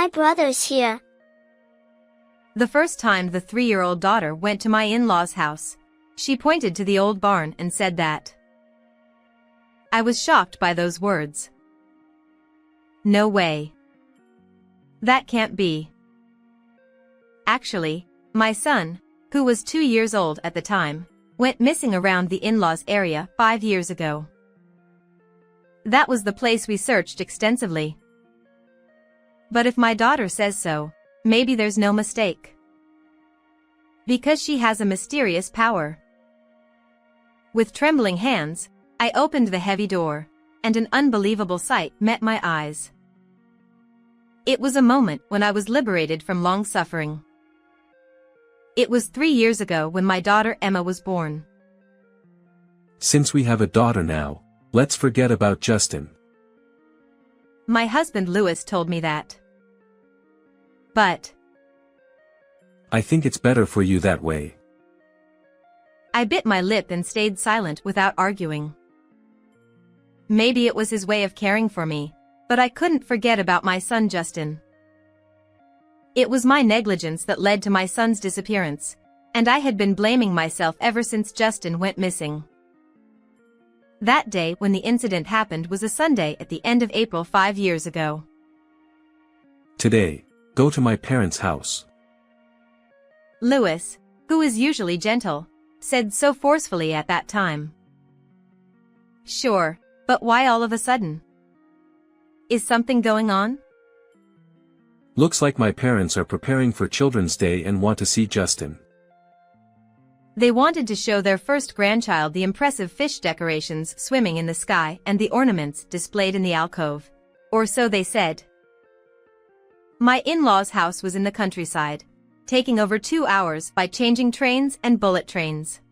My brother's here. The first time the 3-year-old daughter went to my in-laws' house, she pointed to the old barn and said that. I was shocked by those words. No way. That can't be. Actually, my son, who was 2 years old at the time, went missing around the in-laws area 5 years ago. That was the place we searched extensively. But if my daughter says so, maybe there's no mistake. Because she has a mysterious power. With trembling hands, I opened the heavy door, and an unbelievable sight met my eyes. It was a moment when I was liberated from long suffering. It was 3 years ago when my daughter Emma was born. Since we have a daughter now, let's forget about Justin. My husband Louis told me that. But I think it's better for you that way. I bit my lip and stayed silent without arguing. Maybe it was his way of caring for me, but I couldn't forget about my son Justin. It was my negligence that led to my son's disappearance, and I had been blaming myself ever since Justin went missing. That day when the incident happened was a Sunday at the end of April 5 years ago. Today, go to my parents' house. Louis, who is usually gentle, said so forcefully at that time. Sure, but why all of a sudden? Is something going on? Looks like my parents are preparing for Children's Day and want to see Justin. They wanted to show their first grandchild the impressive fish decorations swimming in the sky and the ornaments displayed in the alcove. Or so they said. My in-laws' house was in the countryside, taking over 2 hours by changing trains and bullet trains.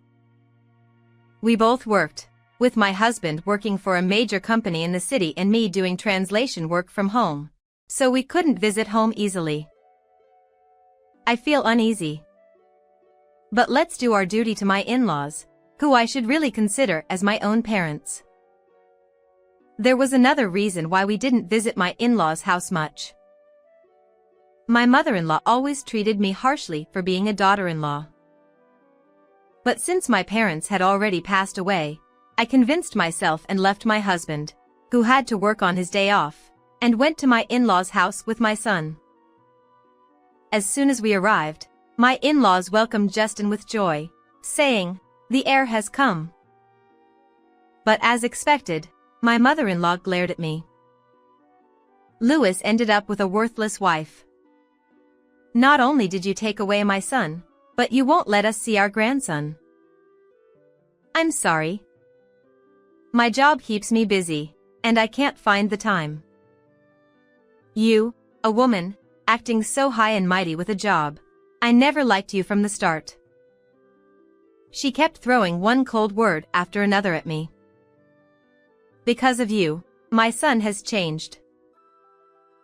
We both worked, with my husband working for a major company in the city and me doing translation work from home, so we couldn't visit home easily. I feel uneasy. But let's do our duty to my in-laws, who I should really consider as my own parents. There was another reason why we didn't visit my in-laws' house much. My mother-in-law always treated me harshly for being a daughter-in-law. But since my parents had already passed away, I convinced myself and left my husband, who had to work on his day off, and went to my in-laws' house with my son. As soon as we arrived, my in-laws welcomed Justin with joy, saying, "The heir has come." But as expected, my mother-in-law glared at me. Louis ended up with a worthless wife. Not only did you take away my son, but you won't let us see our grandson. I'm sorry. My job keeps me busy, and I can't find the time. You, a woman, acting so high and mighty with a job. I never liked you from the start. She kept throwing one cold word after another at me. Because of you, my son has changed.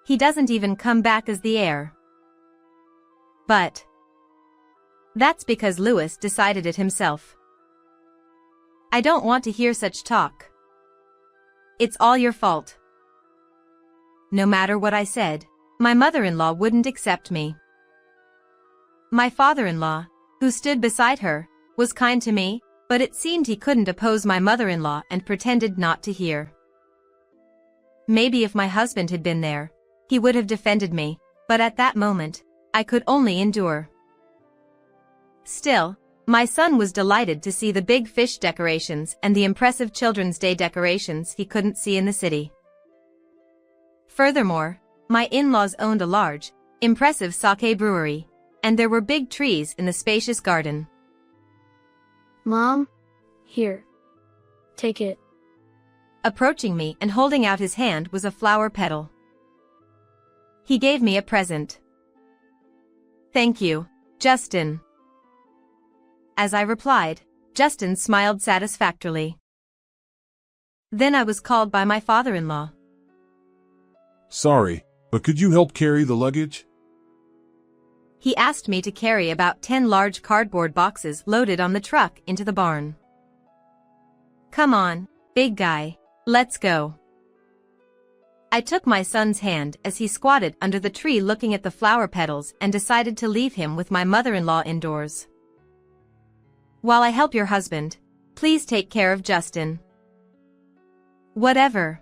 He doesn't even come back as the heir. But that's because Louis decided it himself. I don't want to hear such talk. It's all your fault. No matter what I said, my mother-in-law wouldn't accept me. My father-in-law, who stood beside her, was kind to me, but it seemed he couldn't oppose my mother-in-law and pretended not to hear. Maybe if my husband had been there, he would have defended me, but at that moment, I could only endure. Still, my son was delighted to see the big fish decorations and the impressive Children's Day decorations he couldn't see in the city. Furthermore, my in-laws owned a large, impressive sake brewery, and there were big trees in the spacious garden. Mom, here. Take it. Approaching me and holding out his hand was a flower petal. He gave me a present. Thank you, Justin. As I replied, Justin smiled satisfactorily. Then I was called by my father-in-law. Sorry, but could you help carry the luggage? He asked me to carry about 10 large cardboard boxes loaded on the truck into the barn. Come on, big guy, let's go. I took my son's hand as he squatted under the tree looking at the flower petals and decided to leave him with my mother-in-law indoors. While I help your husband, please take care of Justin. Whatever.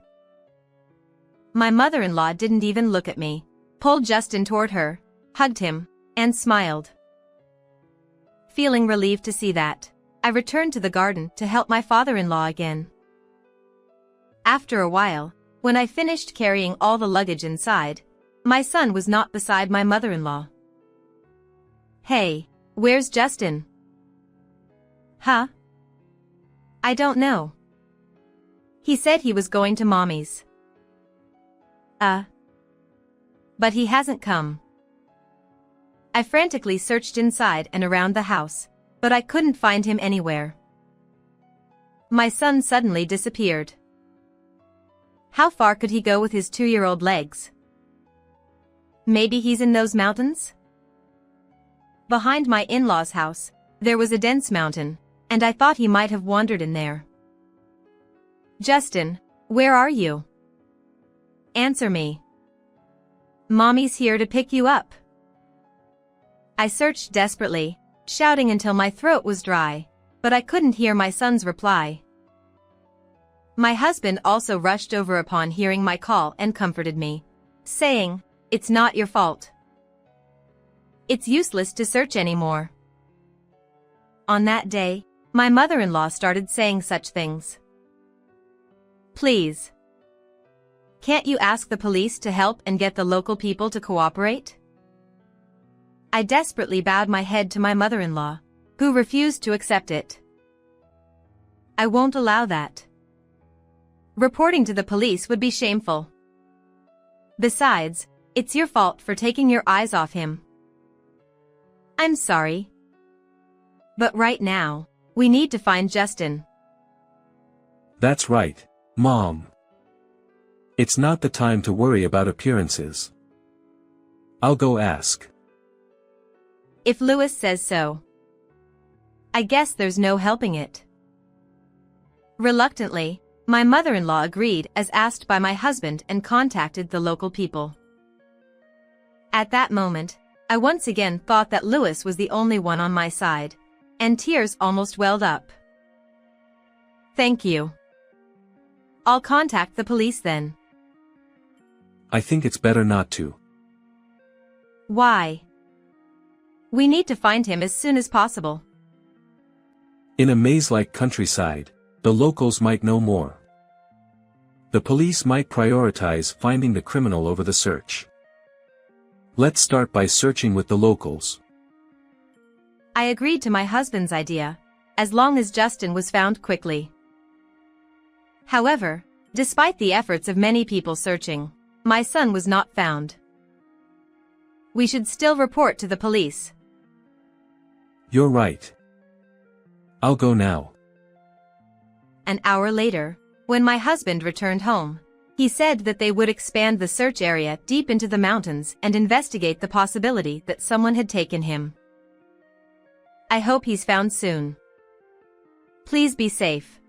My mother-in-law didn't even look at me, pulled Justin toward her, hugged him, and smiled. Feeling relieved to see that, I returned to the garden to help my father-in-law again. After a while, when I finished carrying all the luggage inside, my son was not beside my mother-in-law. Hey, where's Justin? Huh? I don't know. He said he was going to mommy's. But he hasn't come. I frantically searched inside and around the house, but I couldn't find him anywhere. My son suddenly disappeared. How far could he go with his 2-year-old legs? Maybe he's in those mountains? Behind my in-laws' house, there was a dense mountain, and I thought he might have wandered in there. Justin, where are you? Answer me. Mommy's here to pick you up. I searched desperately, shouting until my throat was dry, but I couldn't hear my son's reply. My husband also rushed over upon hearing my call and comforted me, saying, "It's not your fault. It's useless to search anymore." On that day, my mother-in-law started saying such things. Please. Can't you ask the police to help and get the local people to cooperate? I desperately bowed my head to my mother-in-law, who refused to accept it. I won't allow that. Reporting to the police would be shameful. Besides, it's your fault for taking your eyes off him. I'm sorry. But right now, we need to find Justin. That's right, Mom. It's not the time to worry about appearances. I'll go ask. If Lewis says so. I guess there's no helping it. Reluctantly, my mother-in-law agreed as asked by my husband and contacted the local people. At that moment, I once again thought that Lewis was the only one on my side, and tears almost welled up. Thank you. I'll contact the police then. I think it's better not to. Why? We need to find him as soon as possible. In a maze-like countryside, the locals might know more. The police might prioritize finding the criminal over the search. Let's start by searching with the locals. I agreed to my husband's idea, as long as Justin was found quickly. However, despite the efforts of many people searching, my son was not found. We should still report to the police. You're right. I'll go now. An hour later, when my husband returned home, he said that they would expand the search area deep into the mountains and investigate the possibility that someone had taken him. I hope he's found soon. Please be safe.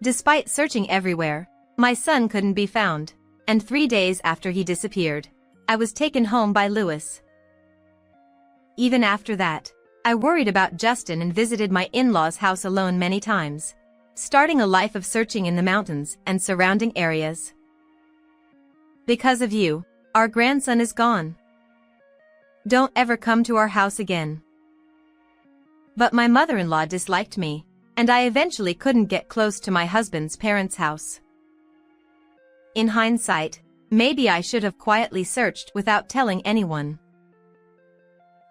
Despite searching everywhere, my son couldn't be found, and 3 days after he disappeared, I was taken home by Lewis. Even after that, I worried about Justin and visited my in-laws' house alone many times, starting a life of searching in the mountains and surrounding areas. Because of you, our grandson is gone. Don't ever come to our house again. But my mother-in-law disliked me, and I eventually couldn't get close to my husband's parents' house. In hindsight, maybe I should have quietly searched without telling anyone.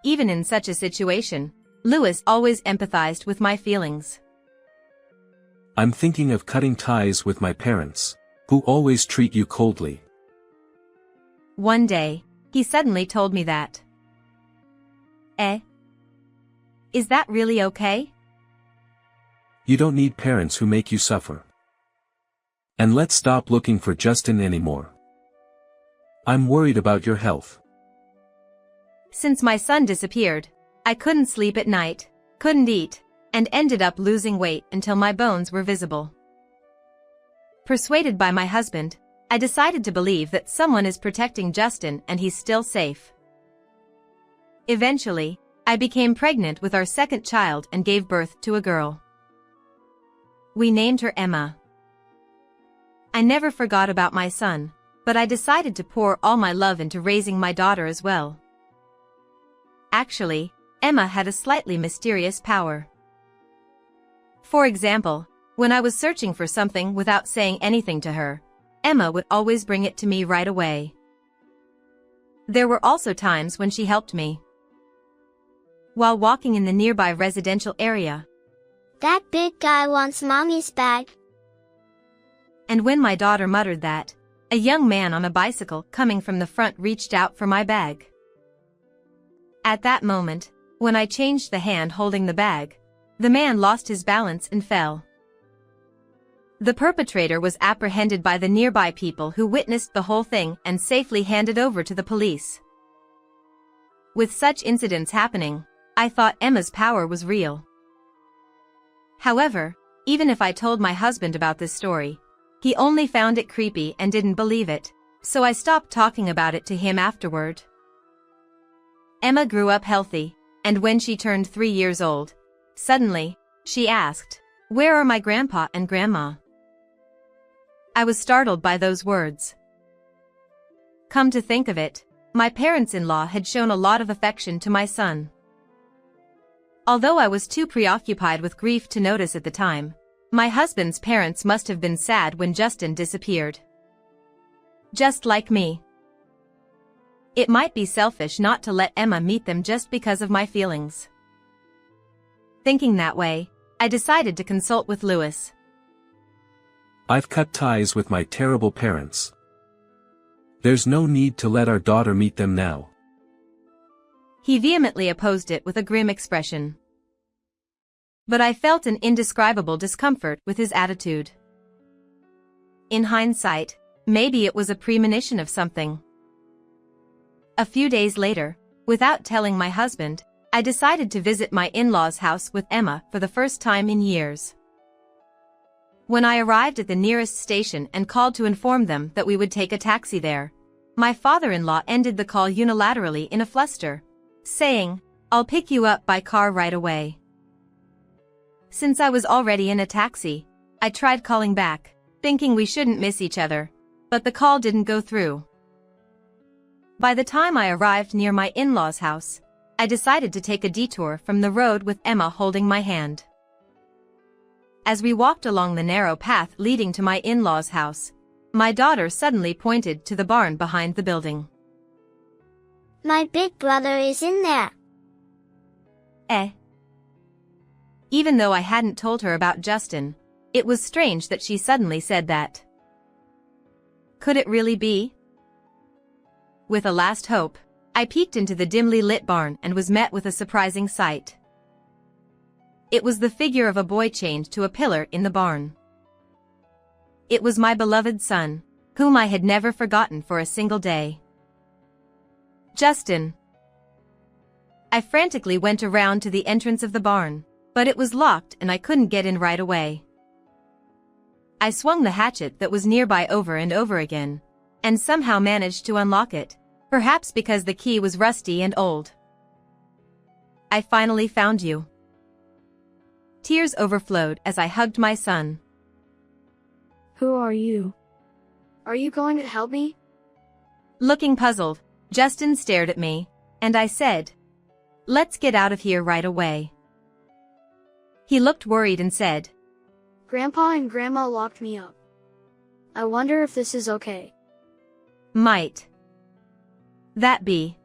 Even in such a situation, Lewis always empathized with my feelings. I'm thinking of cutting ties with my parents, who always treat you coldly. One day, he suddenly told me that. Is that really okay? You don't need parents who make you suffer. And let's stop looking for Justin anymore. I'm worried about your health. Since my son disappeared, I couldn't sleep at night, couldn't eat, and ended up losing weight until my bones were visible. Persuaded by my husband, I decided to believe that someone is protecting Justin and he's still safe. Eventually, I became pregnant with our second child and gave birth to a girl. We named her Emma. I never forgot about my son, but I decided to pour all my love into raising my daughter as well. Actually, Emma had a slightly mysterious power. For example, when I was searching for something without saying anything to her, Emma would always bring it to me right away. There were also times when she helped me. While walking in the nearby residential area, That big guy wants mommy's bag. and when my daughter muttered that, a young man on a bicycle coming from the front reached out for my bag. At that moment, when I changed the hand holding the bag, the man lost his balance and fell. The perpetrator was apprehended by the nearby people who witnessed the whole thing and safely handed over to the police. With such incidents happening, I thought Emma's power was real. However, even if I told my husband about this story, he only found it creepy and didn't believe it, so I stopped talking about it to him afterward. Emma grew up healthy, and when she turned 3 years old, suddenly, she asked, "Where are my grandpa and grandma?" I was startled by those words. Come to think of it, my parents-in-law had shown a lot of affection to my son. Although I was too preoccupied with grief to notice at the time, my husband's parents must have been sad when Justin disappeared. Just like me. It might be selfish not to let Emma meet them just because of my feelings. Thinking that way, I decided to consult with Lewis. I've cut ties with my terrible parents. There's no need to let our daughter meet them now. He vehemently opposed it with a grim expression. But I felt an indescribable discomfort with his attitude. In hindsight, maybe it was a premonition of something. A few days later, without telling my husband, I decided to visit my in-laws' house with Emma for the first time in years. When I arrived at the nearest station and called to inform them that we would take a taxi there, my father-in-law ended the call unilaterally in a fluster, saying, "I'll pick you up by car right away." Since I was already in a taxi, I tried calling back, thinking we shouldn't miss each other, but the call didn't go through. By the time I arrived near my in-laws' house, I decided to take a detour from the road with Emma holding my hand. As we walked along the narrow path leading to my in-laws' house, my daughter suddenly pointed to the barn behind the building. My big brother is in there. Eh? Even though I hadn't told her about Justin, it was strange that she suddenly said that. Could it really be? With a last hope, I peeked into the dimly lit barn and was met with a surprising sight. It was the figure of a boy chained to a pillar in the barn. It was my beloved son, whom I had never forgotten for a single day. Justin. I frantically went around to the entrance of the barn, but it was locked and I couldn't get in right away. I swung the hatchet that was nearby over and over again, and somehow managed to unlock it, perhaps because the key was rusty and old. I finally found you. Tears overflowed as I hugged my son. Who are you? Are you going to help me? Looking puzzled, Justin stared at me, and I said, "Let's get out of here right away." He looked worried and said, Grandpa and Grandma locked me up. I wonder if this is okay. "Might that be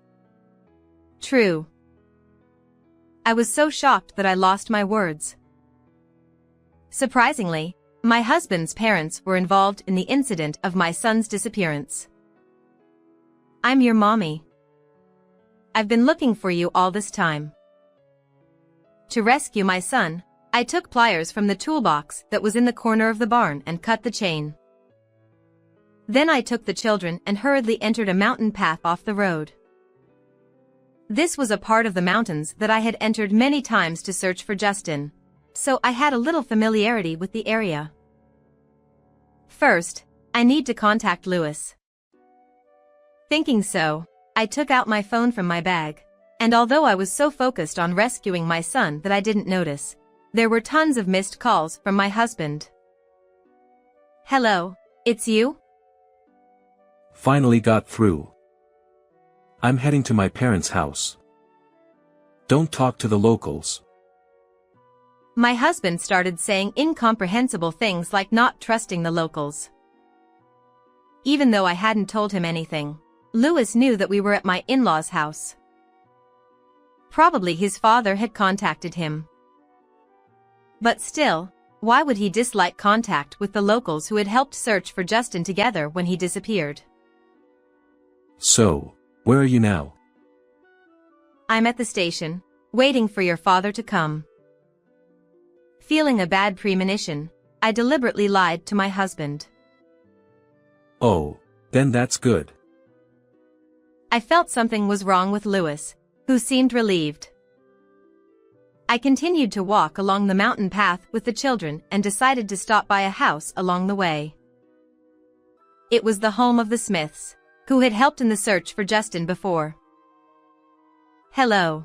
true?" I was so shocked that I lost my words. Surprisingly, my husband's parents were involved in the incident of my son's disappearance. "I'm your mommy. I've been looking for you all this time." To rescue my son, I took pliers from the toolbox that was in the corner of the barn and cut the chain. Then I took the children and hurriedly entered a mountain path off the road. This was a part of the mountains that I had entered many times to search for Justin, so I had a little familiarity with the area. First, I need to contact Lewis. Thinking so, I took out my phone from my bag, and although I was so focused on rescuing my son that I didn't notice, there were tons of missed calls from my husband. Hello, it's you? Finally got through. I'm heading to my parents' house. Don't talk to the locals. My husband started saying incomprehensible things like not trusting the locals. Even though I hadn't told him anything, Lewis knew that we were at my in-laws' house. Probably his father had contacted him. But still, why would he dislike contact with the locals who had helped search for Justin together when he disappeared? So, where are you now? I'm at the station, waiting for your father to come. Feeling a bad premonition, I deliberately lied to my husband. Oh, then that's good. I felt something was wrong with Lewis, who seemed relieved. I continued to walk along the mountain path with the children and decided to stop by a house along the way. It was the home of the Smiths, who had helped in the search for Justin before. Hello.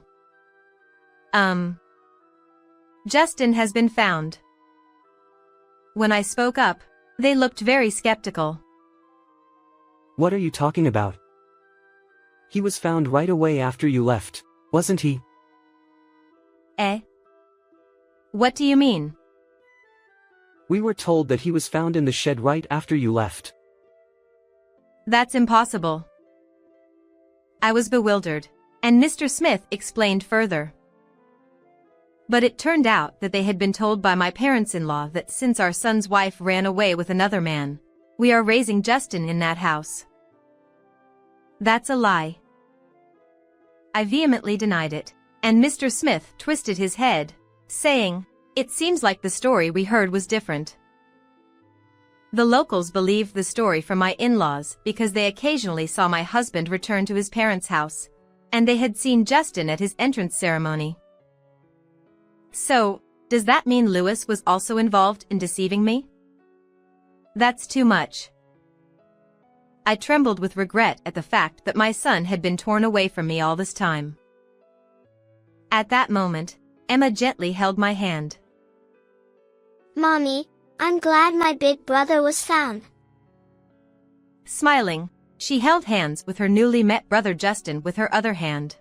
Justin has been found. When I spoke up, they looked very skeptical. What are you talking about? He was found right away after you left, wasn't he? Eh? What do you mean? We were told that he was found in the shed right after you left. That's impossible. I was bewildered, and Mr. Smith explained further. But it turned out that they had been told by my parents-in-law that since our son's wife ran away with another man, we are raising Justin in that house. That's a lie. I vehemently denied it, and Mr. Smith twisted his head, saying, "It seems like the story we heard was different." The locals believed the story from my in-laws because they occasionally saw my husband return to his parents' house, and they had seen Justin at his entrance ceremony. So, does that mean Lewis was also involved in deceiving me? That's too much. I trembled with regret at the fact that my son had been torn away from me all this time. At that moment, Emma gently held my hand. Mommy, I'm glad my big brother was found. Smiling, she held hands with her newly met brother Justin with her other hand.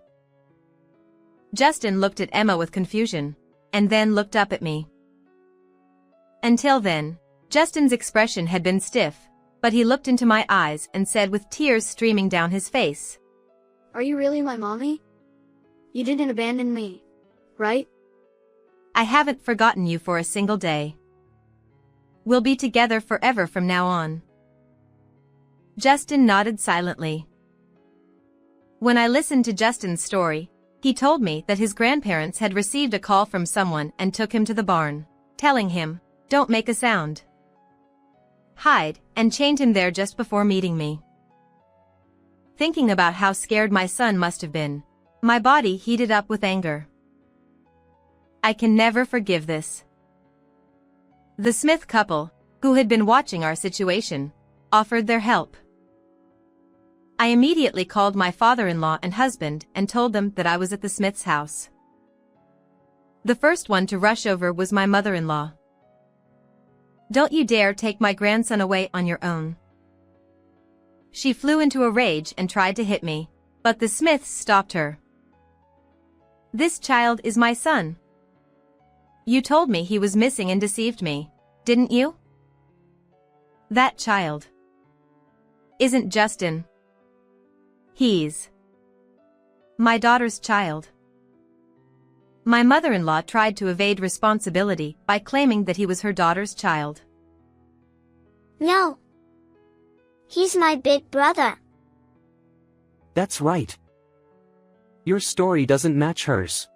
Justin looked at Emma with confusion, and then looked up at me. Until then, Justin's expression had been stiff, but he looked into my eyes and said with tears streaming down his face, Are you really my mommy? You didn't abandon me, right? I haven't forgotten you for a single day. We'll be together forever from now on. Justin nodded silently. When I listened to Justin's story, he told me that his grandparents had received a call from someone and took him to the barn, telling him, "Don't make a sound. Hide," and chained him there just before meeting me. Thinking about how scared my son must have been, my body heated up with anger. I can never forgive this. The Smith couple, who had been watching our situation, offered their help. I immediately called my father-in-law and husband and told them that I was at the Smith's house. The first one to rush over was my mother-in-law. "Don't you dare take my grandson away on your own." She flew into a rage and tried to hit me, but the Smiths stopped her. "This child is my son. You told me he was missing and deceived me, didn't you? That child isn't Justin. He's my daughter's child." My mother-in-law tried to evade responsibility by claiming that he was her daughter's child. No. He's my big brother. That's right. Your story doesn't match hers.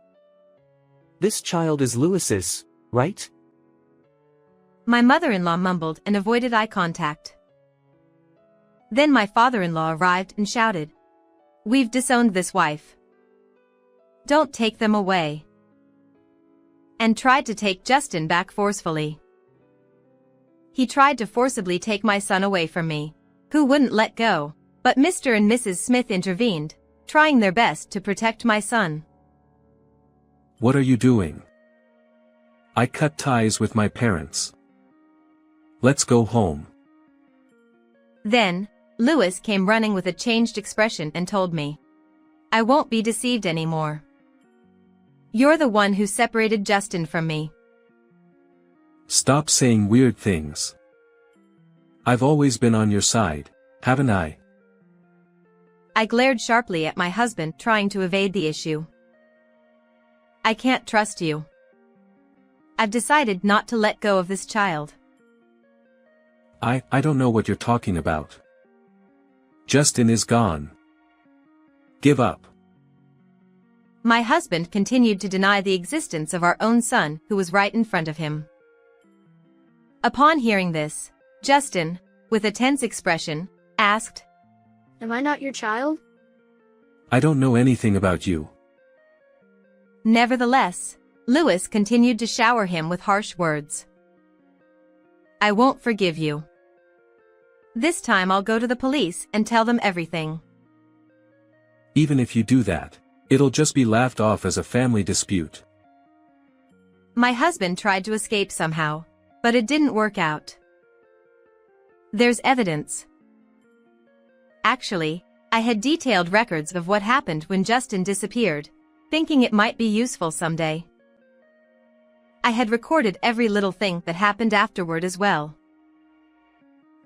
This child is Lewis's, right? My mother-in-law mumbled and avoided eye contact. Then my father-in-law arrived and shouted, "We've disowned this wife. Don't take them away," and tried to take Justin back forcefully. He tried to forcibly take my son away from me, who wouldn't let go, but Mr. and Mrs. Smith intervened, trying their best to protect my son. What are you doing? I cut ties with my parents. Let's go home. Then, Lewis came running with a changed expression and told me, I won't be deceived anymore. You're the one who separated Justin from me. Stop saying weird things. I've always been on your side, haven't I? I glared sharply at my husband, trying to evade the issue. I can't trust you. I've decided not to let go of this child. I don't know what you're talking about. Justin is gone. Give up. My husband continued to deny the existence of our own son, who was right in front of him. Upon hearing this, Justin, with a tense expression, asked, Am I not your child? I don't know anything about you. Nevertheless, Lewis continued to shower him with harsh words. I won't forgive you. This time I'll go to the police and tell them everything. Even if you do that, it'll just be laughed off as a family dispute. My husband tried to escape somehow, but it didn't work out. There's evidence. Actually, I had detailed records of what happened when Justin disappeared, thinking it might be useful someday. I had recorded every little thing that happened afterward as well.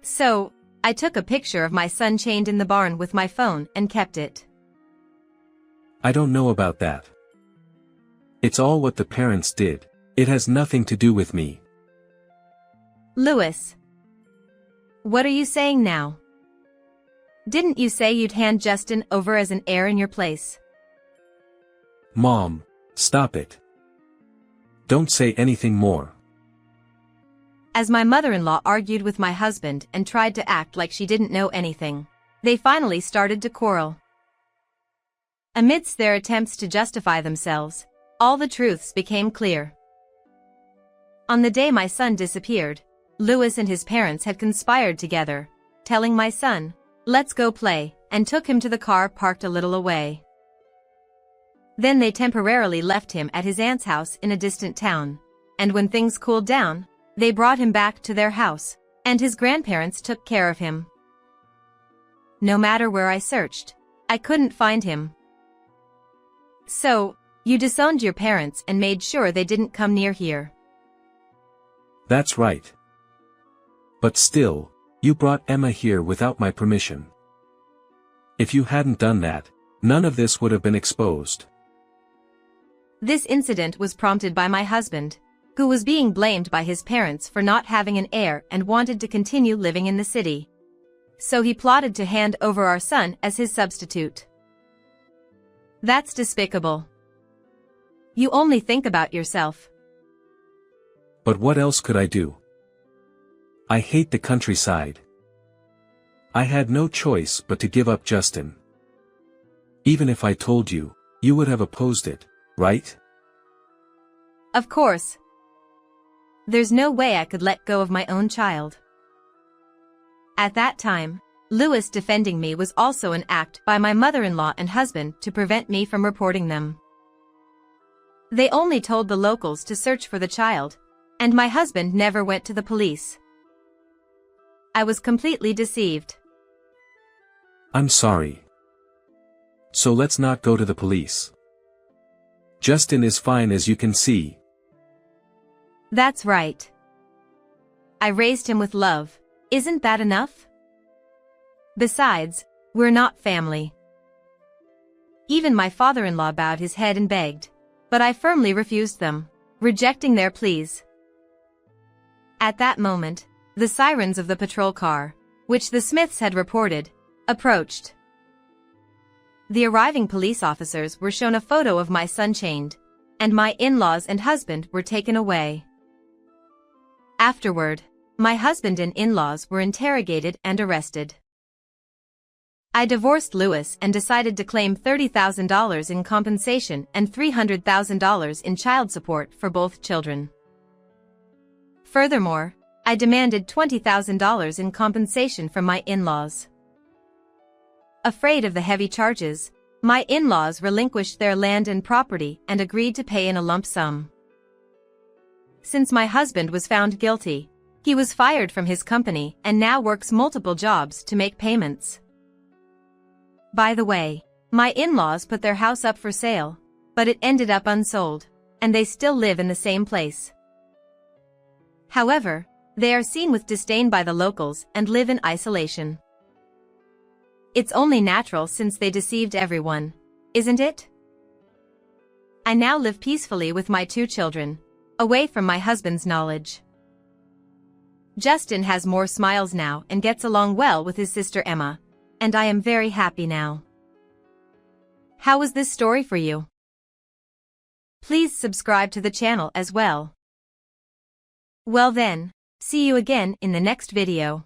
So, I took a picture of my son chained in the barn with my phone and kept it. I don't know about that. It's all what the parents did. It has nothing to do with me. Lewis. What are you saying now? Didn't you say you'd hand Justin over as an heir in your place? Mom, stop it. Don't say anything more. As my mother-in-law argued with my husband and tried to act like she didn't know anything, they finally started to quarrel. Amidst their attempts to justify themselves, all the truths became clear. On the day my son disappeared, Lewis and his parents had conspired together, telling my son, "Let's go play," and took him to the car parked a little away. Then they temporarily left him at his aunt's house in a distant town, and when things cooled down, they brought him back to their house, and his grandparents took care of him. No matter where I searched, I couldn't find him. So, you disowned your parents and made sure they didn't come near here. That's right. But still, you brought Emma here without my permission. If you hadn't done that, none of this would have been exposed. This incident was prompted by my husband, who was being blamed by his parents for not having an heir and wanted to continue living in the city. So he plotted to hand over our son as his substitute. That's despicable. You only think about yourself. But what else could I do? I hate the countryside. I had no choice but to give up Justin. Even if I told you, you would have opposed it, right? Of course. There's no way I could let go of my own child. At that time, Lewis defending me was also an act by my mother-in-law and husband to prevent me from reporting them. They only told the locals to search for the child, and my husband never went to the police. I was completely deceived. I'm sorry. So let's not go to the police. Justin is fine, as you can see. That's right. I raised him with love. Isn't that enough? Besides, we're not family. Even my father-in-law bowed his head and begged, but I firmly refused them, rejecting their pleas. At that moment, the sirens of the patrol car, which the Smiths had reported, approached. The arriving police officers were shown a photo of my son chained, and my in-laws and husband were taken away. Afterward, my husband and in-laws were interrogated and arrested. I divorced Lewis and decided to claim $30,000 in compensation and $300,000 in child support for both children. Furthermore, I demanded $20,000 in compensation from my in-laws. Afraid of the heavy charges, my in-laws relinquished their land and property and agreed to pay in a lump sum. Since my husband was found guilty, he was fired from his company and now works multiple jobs to make payments. By the way, my in-laws put their house up for sale, but it ended up unsold, and they still live in the same place. However, they are seen with disdain by the locals and live in isolation. It's only natural since they deceived everyone, isn't it? I now live peacefully with my 2 children, away from my husband's knowledge. Justin has more smiles now and gets along well with his sister Emma, and I am very happy now. How was this story for you? Please subscribe to the channel as well. Well then, see you again in the next video.